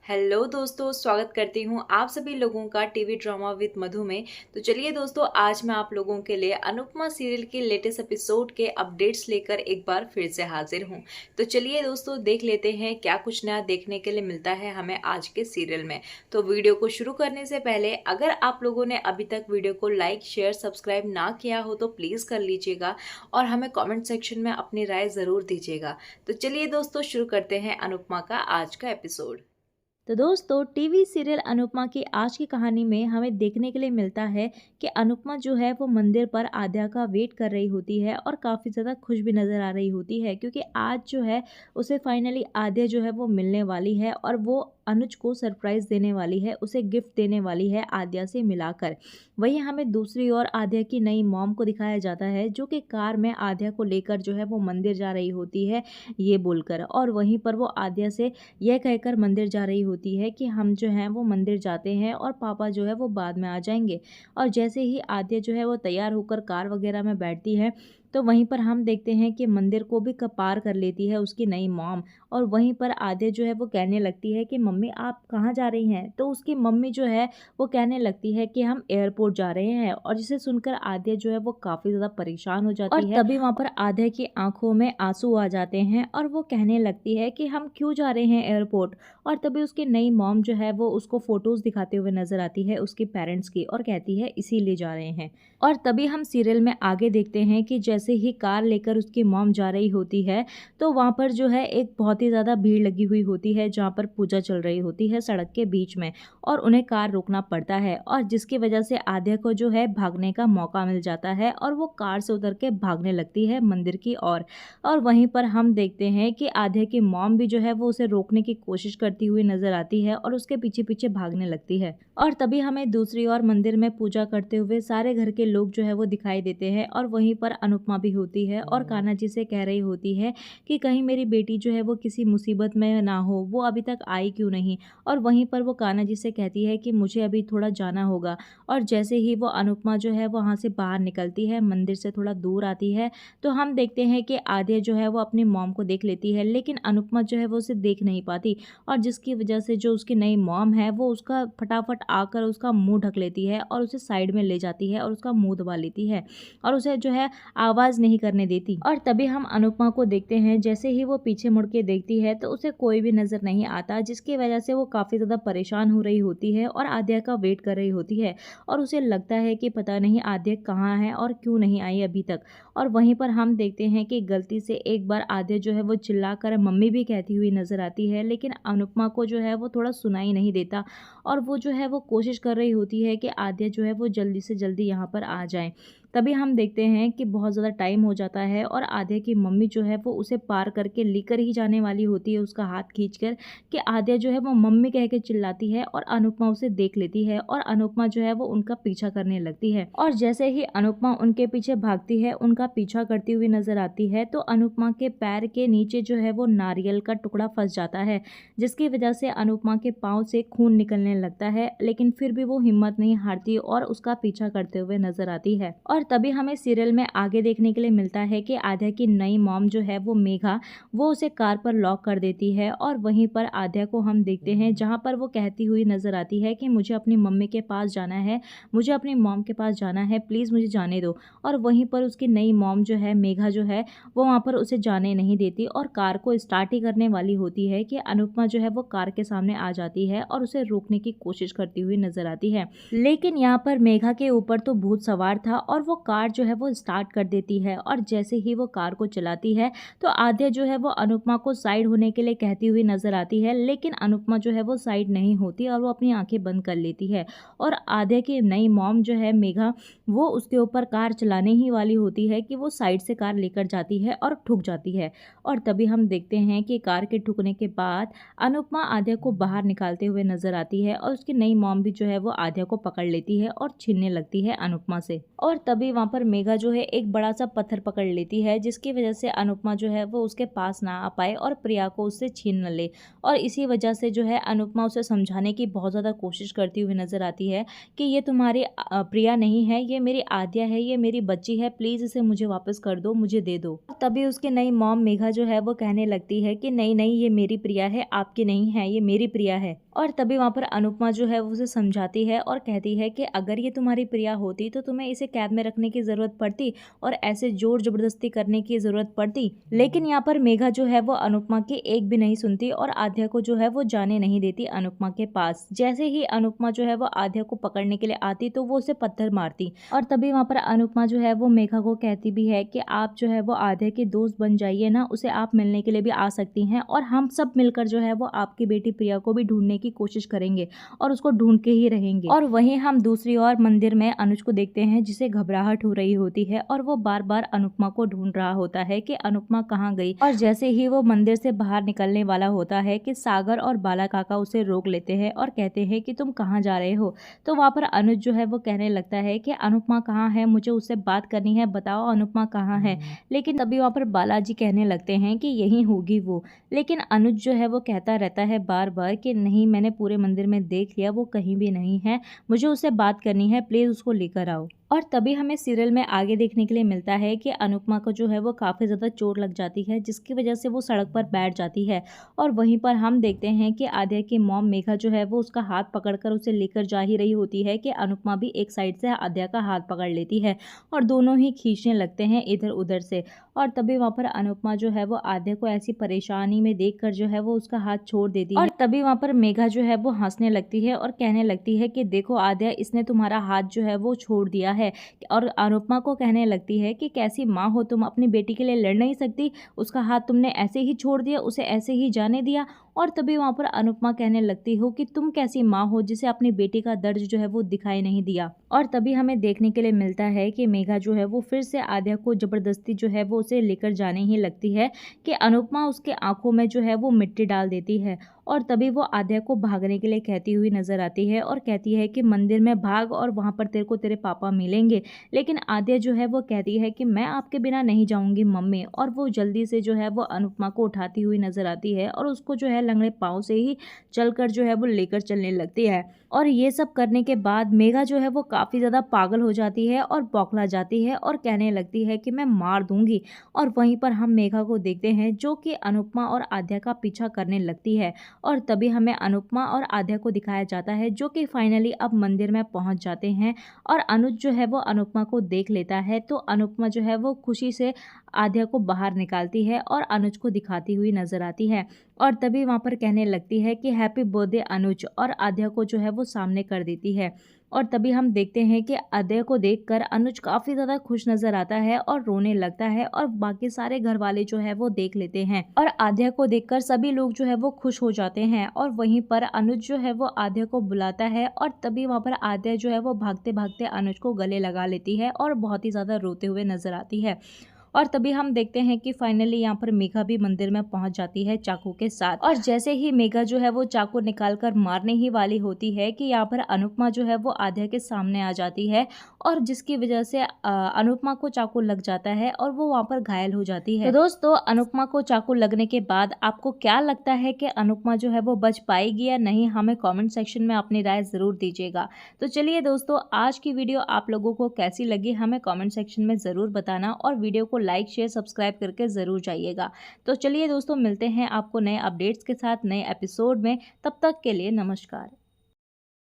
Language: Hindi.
हेलो दोस्तों, स्वागत करती हूँ आप सभी लोगों का टीवी ड्रामा विद मधु में। तो चलिए दोस्तों, आज मैं आप लोगों के लिए अनुपमा सीरियल के लेटेस्ट एपिसोड के अपडेट्स लेकर एक बार फिर से हाजिर हूँ। तो चलिए दोस्तों, देख लेते हैं क्या कुछ नया देखने के लिए मिलता है हमें आज के सीरियल में। तो वीडियो को शुरू करने से पहले अगर आप लोगों ने अभी तक वीडियो को लाइक शेयर सब्सक्राइब ना किया हो तो प्लीज़ कर लीजिएगा और हमें कॉमेंट सेक्शन में अपनी राय ज़रूर दीजिएगा। तो चलिए दोस्तों, शुरू करते हैं अनुपमा का आज का एपिसोड। तो दोस्तों टीवी सीरियल अनुपमा की आज की कहानी में हमें देखने के लिए मिलता है कि अनुपमा जो है वो मंदिर पर आद्या का वेट कर रही होती है और काफ़ी ज़्यादा खुश भी नज़र आ रही होती है क्योंकि आज जो है उसे फाइनली आद्या जो है वो मिलने वाली है और वो अनुज को सरप्राइज़ देने वाली है, उसे गिफ्ट देने वाली है आद्या से मिलाकर। वहीं हमें दूसरी ओर आद्या की नई मॉम को दिखाया जाता है जो कि कार में आद्या को लेकर जो है वो मंदिर जा रही होती है ये बोलकर, और वहीं पर वो आद्या से यह कहकर मंदिर जा रही होती है कि हम जो हैं वो मंदिर जाते हैं और पापा जो है वो बाद में आ जाएंगे। और जैसे ही आद्या जो है वो तैयार होकर कार वगैरह में बैठती है तो वहीं पर हम देखते हैं कि मंदिर को भी पार कर लेती है उसकी नई मॉम। और वहीं पर आद्या जो है वो कहने लगती है कि मम्मी आप कहाँ जा रही हैं, तो उसकी मम्मी जो है वो कहने लगती है कि हम एयरपोर्ट जा रहे हैं। और जिसे सुनकर आद्या जो है वो काफ़ी ज़्यादा परेशान हो जाती है और तभी वहाँ पर आद्या की आंखों में आंसू आ जाते हैं और वो कहने लगती है कि हम क्यों जा रहे हैं एयरपोर्ट। और तभी उसकी नई मॉम जो है वो उसको फ़ोटोज़ दिखाते हुए नज़र आती है उसके पेरेंट्स की और कहती है इसीलिए जा रहे हैं। और तभी हम सीरियल में आगे देखते हैं कि जैसे ही कार लेकर उसकी मॉम जा रही होती है तो वहाँ पर जो है एक बहुत ही ज़्यादा भीड़ लगी हुई होती है जहाँ पर पूजा चल रही होती है सड़क के बीच में, और उन्हें कार रोकना पड़ता है और जिसकी वजह से आद्या को जो है भागने का मौका मिल जाता है और वो कार से उतर के भागने लगती है मंदिर की ओर। और वहीं पर हम देखते हैं कि आद्या की मॉम भी जो है वो उसे रोकने की कोशिश करती हुई नजर आती है और उसके पीछे पीछे भागने लगती है। और तभी हमें दूसरी ओर मंदिर में पूजा करते हुए सारे घर के लोग जो है वो दिखाई देते हैं और वहीं पर अनुपमा भी होती है और कान्हा जी से कह रही होती है कि कहीं मेरी बेटी जो है वो किसी मुसीबत में ना हो, वो अभी तक आई क्यों नहीं। और वहीं पर वो कान्हा जी से कहती है कि मुझे अभी थोड़ा जाना होगा। और जैसे ही वो अनुपमा जो है वहाँ से बाहर निकलती है, मंदिर से थोड़ा दूर आती है, तो हम देखते हैं कि आद्या जो है वो अपनी मॉम को देख लेती है लेकिन अनुपमा जो है वो उसे देख नहीं पाती। और जिसकी वजह से जो उसकी नई मॉम है वो उसका फटाफट आकर उसका मुंह ढक लेती है और उसे साइड में ले जाती है और उसका मुंह दबा लेती है और उसे जो है आवाज़ नहीं करने देती। और तभी हम अनुपमा को देखते हैं, जैसे ही वो पीछे मुड़ के देखती है तो उसे कोई भी नज़र नहीं आता, जिसकी वजह से वो काफ़ी ज़्यादा परेशान हो रही होती है और आद्या का वेट कर रही होती है। और उसे लगता है कि पता नहीं आद्या कहाँ है और क्यों नहीं आई अभी तक। और वहीं पर हम देखते हैं कि गलती से एक बार आद्या जो है वो चिल्लाकर मम्मी भी कहती हुई नज़र आती है, लेकिन अनुपमा को जो है वो थोड़ा सुनाई नहीं देता और वो जो है वो कोशिश कर रही होती है कि आद्या जो है वो जल्दी से जल्दी यहाँ पर आ जाए। तभी हम देखते हैं कि बहुत ज़्यादा टाइम हो जाता है और आद्या की मम्मी जो है वो उसे पार करके लेकर ही जाने वाली होती है उसका हाथ खींचकर, कि आद्या जो है वो मम्मी कह के चिल्लाती है और अनुपमा उसे देख लेती है और अनुपमा जो है वो उनका पीछा करने लगती है। और जैसे ही अनुपमा उनके पीछे भागती है, उनका पीछा करती हुई नजर आती है, तो अनुपमा के पैर के नीचे जो है वो नारियल का टुकड़ा फंस जाता है, जिसकी वजह से अनुपमा के पाँव से खून निकलने लगता है, लेकिन फिर भी वो हिम्मत नहीं हारती और उसका पीछा करते हुए नजर आती है। और तभी हमें सीरियल में आगे देखने के लिए मिलता है कि आद्या की नई मॉम जो है वो मेघा, वो उसे कार पर लॉक कर देती है और वहीं पर आद्या को हम देखते हैं जहां पर वो कहती हुई नजर आती है कि मुझे अपनी मम्मी के पास जाना है, मुझे अपनी मॉम के पास जाना है, प्लीज़ मुझे जाने दो। और वहीं पर उसकी नई मॉम जो है मेघा जो है वो वहाँ पर उसे जाने नहीं देती और कार को स्टार्ट ही करने वाली होती है कि अनुपमा जो है वो कार के सामने आ जाती है और उसे रोकने की कोशिश करती हुई नजर आती है। लेकिन यहाँ पर मेघा के ऊपर तो भूत सवार था और वो कार जो है वो स्टार्ट कर देती है और जैसे ही वो कार को चलाती है तो आद्या जो है वो अनुपमा को साइड होने के लिए कहती हुई नजर आती है, लेकिन अनुपमा जो है वो साइड नहीं होती और वो अपनी आंखें बंद कर लेती है। और आद्या की नई मॉम जो है मेघा, वो उसके ऊपर कार चलाने ही वाली होती है कि वो साइड से कार लेकर जाती है और ठुक जाती है। और तभी हम देखते हैं कि कार के ठुकने के बाद अनुपमा आद्या को बाहर निकालते हुए नजर आती है और उसकी नई मॉम भी जो है वो आद्या को पकड़ लेती है और छीनने लगती है अनुपमा से। और तभी वहाँ पर मेघा जो है एक बड़ा सा पत्थर पकड़ लेती है, जिसकी वजह से अनुपमा जो है वो उसके पास ना आ पाए और प्रिया को उससे छीन न ले। और इसी वजह से जो है अनुपमा उसे समझाने की बहुत ज़्यादा कोशिश करती हुई नज़र आती है कि ये तुम्हारी प्रिया नहीं है, ये मेरी आद्या है, ये मेरी बच्ची है, प्लीज़ इसे मुझे वापस कर दो, मुझे दे दो। तभी उसकी नई मॉम मेघा जो है वो कहने लगती है कि नहीं नहीं, ये मेरी प्रिया है, आपकी नहीं है, ये मेरी प्रिया है। और तभी वहाँ पर अनुपमा जो है वो उसे समझाती है और कहती है कि अगर ये तुम्हारी प्रिया होती तो तुम्हें इसे कैद में रखने की ज़रूरत पड़ती और ऐसे जोर ज़बरदस्ती करने की ज़रूरत पड़ती। लेकिन यहाँ पर मेघा जो है वो अनुपमा की एक भी नहीं सुनती और आद्या को जो है वो जाने नहीं देती अनुपमा के पास। जैसे ही अनुपमा जो है वो आद्या को पकड़ने के लिए आती तो वो उसे पत्थर मारती। और तभी वहाँ पर अनुपमा जो है वो मेघा को कहती भी है कि आप जो है वो आद्या के दोस्त बन जाइए ना, उसे आप मिलने के लिए भी आ सकती हैं और हम सब मिलकर जो है वो आपकी बेटी प्रिया को भी ढूंढने की कोशिश करेंगे और उसको ढूंढ के ही रहेंगे। और वहीं हम दूसरी ओर मंदिर में अनुज को देखते हैं, जिसे घबराहट हो रही होती है और वो बार बार अनुपमा को ढूंढ रहा होता है कि अनुपमा कहाँ गई। और जैसे ही वो मंदिर से बाहर निकलने वाला होता है कि सागर और बाला काका उसे रोक लेते हैं और कहते हैं कि तुम कहाँ जा रहे हो। तो वहाँ पर अनुज जो है वो कहने लगता है कि अनुपमा कहाँ है, मुझे उससे बात करनी है, बताओ अनुपमा कहाँ है। लेकिन तभी वहाँ पर बालाजी कहने लगते हैं कि यहीं होगी वो। लेकिन अनुज जो है वो कहता रहता है बार बार कि नहीं, मैंने पूरे मंदिर में देख लिया, वो कहीं भी नहीं है, मुझे उससे बात करनी है, प्लीज़ उसको लेकर आओ। और तभी हमें सीरियल में आगे देखने के लिए मिलता है कि अनुपमा को जो है वो काफ़ी ज़्यादा चोट लग जाती है, जिसकी वजह से वो सड़क पर बैठ जाती है। और वहीं पर हम देखते हैं कि आद्या की मॉम मेघा जो है वो उसका हाथ पकड़कर उसे लेकर जा ही रही होती है कि अनुपमा भी एक साइड से आद्या का हाथ पकड़ लेती है और दोनों ही खींचने लगते हैं इधर उधर से। और तभी वहाँ पर अनुपमा जो है वो आद्या को ऐसी परेशानी में देखकर जो है वो उसका हाथ छोड़ देती है। और तभी वहाँ पर मेघा जो है वो हंसने लगती है और कहने लगती है कि देखो आद्या, इसने तुम्हारा हाथ जो है वो छोड़ दिया है। और अनुपमा को कहने लगती है कि कैसी माँ हो तुम, अपनी बेटी के लिए लड़ नहीं सकती, उसका हाथ तुमने ऐसे ही छोड़ दिया, उसे ऐसे ही जाने दिया। और तभी वहाँ पर अनुपमा कहने लगती हो कि तुम कैसी माँ हो जिसे अपनी बेटी का दर्द जो है वो दिखाई नहीं दिया। और तभी हमें देखने के लिए मिलता है कि मेघा जो है वो फिर से आद्या को जबरदस्ती जो है वो उसे लेकर जाने ही लगती है कि अनुपमा उसके आंखों में जो है वो मिट्टी डाल देती है। और तभी वो आद्या को भागने के लिए कहती हुई नजर आती है और कहती है कि मंदिर में भाग और वहाँ पर तेरे को तेरे पापा मिलेंगे। लेकिन आद्या जो है वो कहती है कि मैं आपके बिना नहीं जाऊंगी मम्मी। और वो जल्दी से जो है वो अनुपमा को उठाती हुई नजर आती है और उसको जो है लंगड़े पाँव से ही चलकर जो है वो लेकर चलने लगती है। और ये सब करने के बाद मेघा जो है वो काफ़ी ज़्यादा पागल हो जाती है और बौखला जाती है और कहने लगती है कि मैं मार दूंगी। और वहीं पर हम मेघा को देखते हैं जो कि अनुपमा और आद्या का पीछा करने लगती है। और तभी हमें अनुपमा और आद्या को दिखाया जाता है जो कि फाइनली अब मंदिर में पहुंच जाते हैं। और अनुज जो है वो अनुपमा को देख लेता है तो अनुपमा जो है वो खुशी से आद्या को बाहर निकालती है और अनुज को दिखाती हुई नजर आती है। और तभी वहाँ पर कहने लगती है कि हैप्पी बर्थडे अनुज, और आद्या को जो है वो सामने कर देती है। और तभी हम देखते हैं कि आद्या को देखकर अनुज काफ़ी ज़्यादा खुश नज़र आता है और रोने लगता है और बाकी सारे घर वाले जो है वो देख लेते हैं और आद्या को देखकर सभी लोग जो है वो खुश हो जाते हैं। और वहीं पर अनुज जो है वो आद्या को बुलाता है और तभी वहाँ पर आद्या जो है वो भागते भागते अनुज को गले लगा लेती है और बहुत ही ज़्यादा रोते हुए नज़र आती है। और तभी हम देखते हैं कि फाइनली यहाँ पर मेघा भी मंदिर में पहुंच जाती है चाकू के साथ। और जैसे ही मेघा जो है वो चाकू निकालकर मारने ही वाली होती है कि यहाँ पर अनुपमा जो है वो आद्या के सामने आ जाती है और जिसकी वजह से अनुपमा को चाकू लग जाता है और वो वहाँ पर घायल हो जाती है। तो दोस्तों, अनुपमा को चाकू लगने के बाद आपको क्या लगता है कि अनुपमा जो है वो बच पाएगी या नहीं, हमें कॉमेंट सेक्शन में अपनी राय ज़रूर दीजिएगा। तो चलिए दोस्तों, आज की वीडियो आप लोगों को कैसी लगी हमें कॉमेंट सेक्शन में ज़रूर बताना और वीडियो को लाइक शेयर सब्सक्राइब करके ज़रूर जाइएगा। तो चलिए दोस्तों, मिलते हैं आपको नए अपडेट्स के साथ नए एपिसोड में। तब तक के लिए नमस्कार।